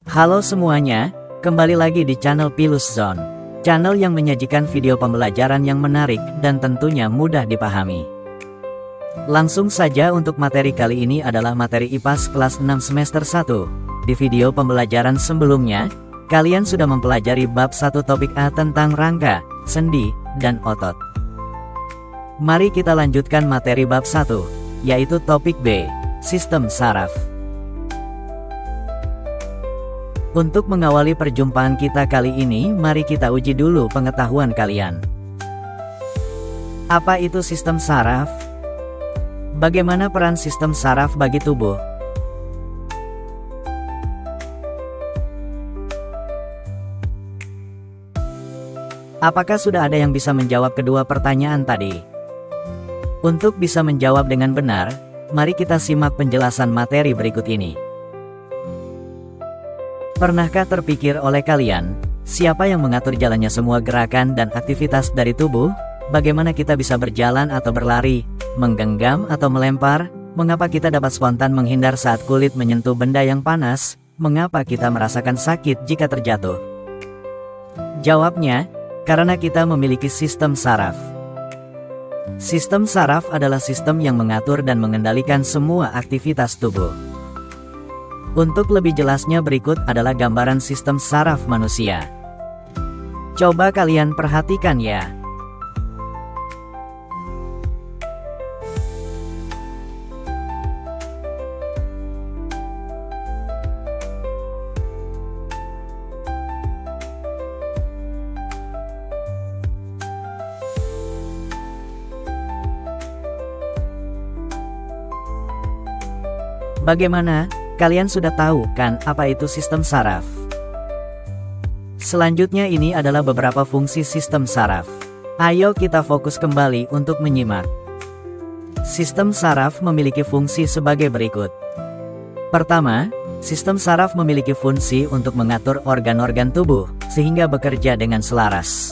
Halo semuanya, kembali lagi di channel Pilus Zone. Channel yang menyajikan video pembelajaran yang menarik dan tentunya mudah dipahami. Langsung saja untuk materi kali ini adalah materi IPAS kelas 6 semester 1. Di video pembelajaran sebelumnya, kalian sudah mempelajari bab 1 topik A tentang rangka, sendi, dan otot. Mari kita lanjutkan materi bab 1, yaitu topik B, sistem saraf. Untuk mengawali perjumpaan kita kali ini, mari kita uji dulu pengetahuan kalian. Apa itu sistem saraf? Bagaimana peran sistem saraf bagi tubuh? Apakah sudah ada yang bisa menjawab kedua pertanyaan tadi? Untuk bisa menjawab dengan benar, mari kita simak penjelasan materi berikut ini. Pernahkah terpikir oleh kalian, siapa yang mengatur jalannya semua gerakan dan aktivitas dari tubuh? Bagaimana kita bisa berjalan atau berlari, menggenggam atau melempar? Mengapa kita dapat spontan menghindar saat kulit menyentuh benda yang panas? Mengapa kita merasakan sakit jika terjatuh? Jawabnya, karena kita memiliki sistem saraf. Sistem saraf adalah sistem yang mengatur dan mengendalikan semua aktivitas tubuh. Untuk lebih jelasnya berikut adalah gambaran sistem saraf manusia. Coba kalian perhatikan ya. Bagaimana? Kalian sudah tahu kan apa itu sistem saraf? Selanjutnya ini adalah beberapa fungsi sistem saraf. Ayo kita fokus kembali untuk menyimak. Sistem saraf memiliki fungsi sebagai berikut. Pertama, sistem saraf memiliki fungsi untuk mengatur organ-organ tubuh, sehingga bekerja dengan selaras.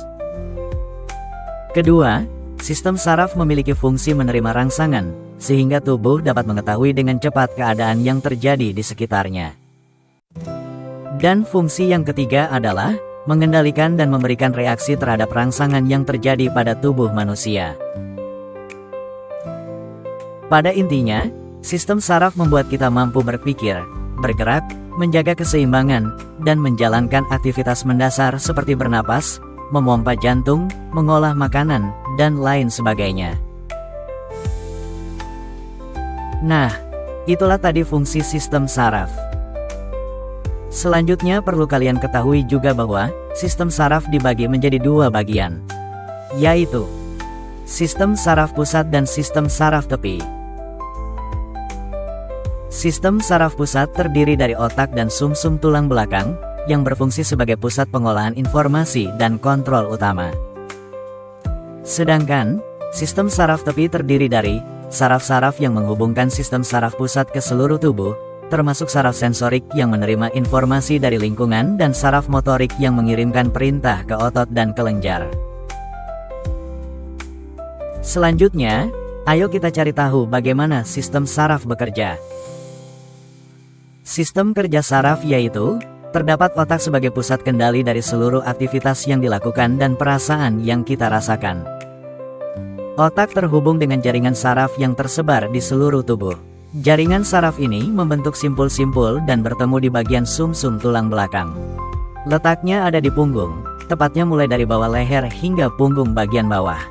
Kedua, sistem saraf memiliki fungsi menerima rangsangan, sehingga tubuh dapat mengetahui dengan cepat keadaan yang terjadi di sekitarnya. Dan fungsi yang ketiga adalah mengendalikan dan memberikan reaksi terhadap rangsangan yang terjadi pada tubuh manusia. Pada intinya, sistem saraf membuat kita mampu berpikir, bergerak, menjaga keseimbangan, dan menjalankan aktivitas mendasar seperti bernapas, memompa jantung, mengolah makanan, dan lain sebagainya. Nah, itulah tadi fungsi sistem saraf. Selanjutnya perlu kalian ketahui juga bahwa sistem saraf dibagi menjadi dua bagian, yaitu sistem saraf pusat dan sistem saraf tepi. Sistem saraf pusat terdiri dari otak dan sumsum tulang belakang, yang berfungsi sebagai pusat pengolahan informasi dan kontrol utama. Sedangkan, sistem saraf tepi terdiri dari saraf-saraf yang menghubungkan sistem saraf pusat ke seluruh tubuh, termasuk saraf sensorik yang menerima informasi dari lingkungan dan saraf motorik yang mengirimkan perintah ke otot dan kelenjar. Selanjutnya, ayo kita cari tahu bagaimana sistem saraf bekerja. Sistem kerja saraf yaitu, terdapat otak sebagai pusat kendali dari seluruh aktivitas yang dilakukan dan perasaan yang kita rasakan. Otak terhubung dengan jaringan saraf yang tersebar di seluruh tubuh. Jaringan saraf ini membentuk simpul-simpul dan bertemu di bagian sumsum tulang belakang. Letaknya ada di punggung, tepatnya mulai dari bawah leher hingga punggung bagian bawah.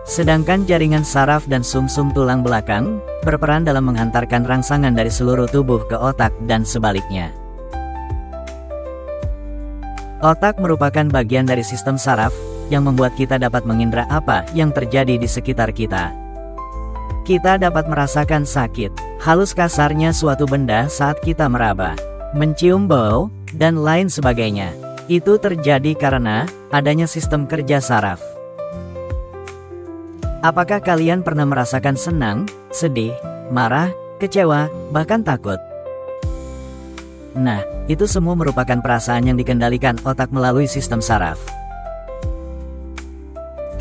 Sedangkan jaringan saraf dan sumsum tulang belakang berperan dalam menghantarkan rangsangan dari seluruh tubuh ke otak dan sebaliknya. Otak merupakan bagian dari sistem saraf yang membuat kita dapat mengindra apa yang terjadi di sekitar kita. Kita dapat merasakan sakit, halus kasarnya suatu benda saat kita meraba, mencium bau, dan lain sebagainya. Itu terjadi karena adanya sistem kerja saraf. Apakah kalian pernah merasakan senang, sedih, marah, kecewa, bahkan takut? Nah, itu semua merupakan perasaan yang dikendalikan otak melalui sistem saraf.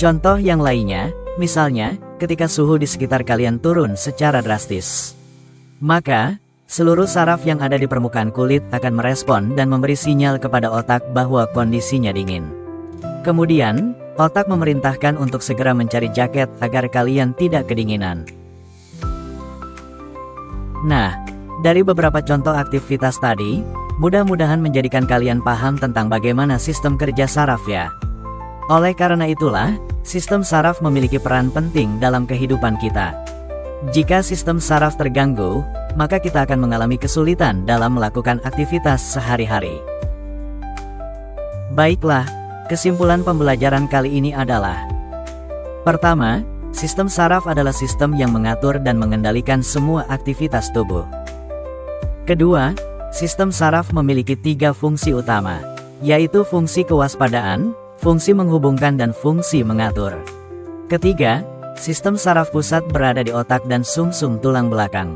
Contoh yang lainnya, misalnya, ketika suhu di sekitar kalian turun secara drastis, maka Seluruh saraf yang ada di permukaan kulit akan merespon dan memberi sinyal kepada otak bahwa kondisinya dingin. Kemudian, otak memerintahkan untuk segera mencari jaket agar kalian tidak kedinginan. Nah, dari beberapa contoh aktivitas tadi, mudah-mudahan menjadikan kalian paham tentang bagaimana sistem kerja saraf ya. Oleh karena itulah, sistem saraf memiliki peran penting dalam kehidupan kita. Jika sistem saraf terganggu, maka kita akan mengalami kesulitan dalam melakukan aktivitas sehari-hari. Baiklah, kesimpulan pembelajaran kali ini adalah: pertama, sistem saraf adalah sistem yang mengatur dan mengendalikan semua aktivitas tubuh. Kedua, sistem saraf memiliki 3 fungsi utama, yaitu fungsi kewaspadaan, fungsi menghubungkan dan fungsi mengatur. Ketiga, sistem saraf pusat berada di otak dan sumsum tulang belakang.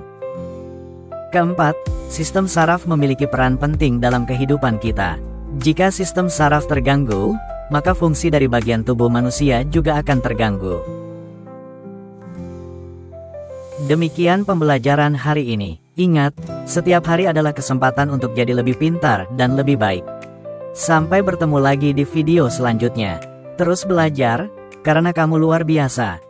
Keempat, sistem saraf memiliki peran penting dalam kehidupan kita. Jika sistem saraf terganggu, maka fungsi dari bagian tubuh manusia juga akan terganggu. Demikian pembelajaran hari ini. Ingat, setiap hari adalah kesempatan untuk jadi lebih pintar dan lebih baik. Sampai bertemu lagi di video selanjutnya. Terus belajar, karena kamu luar biasa.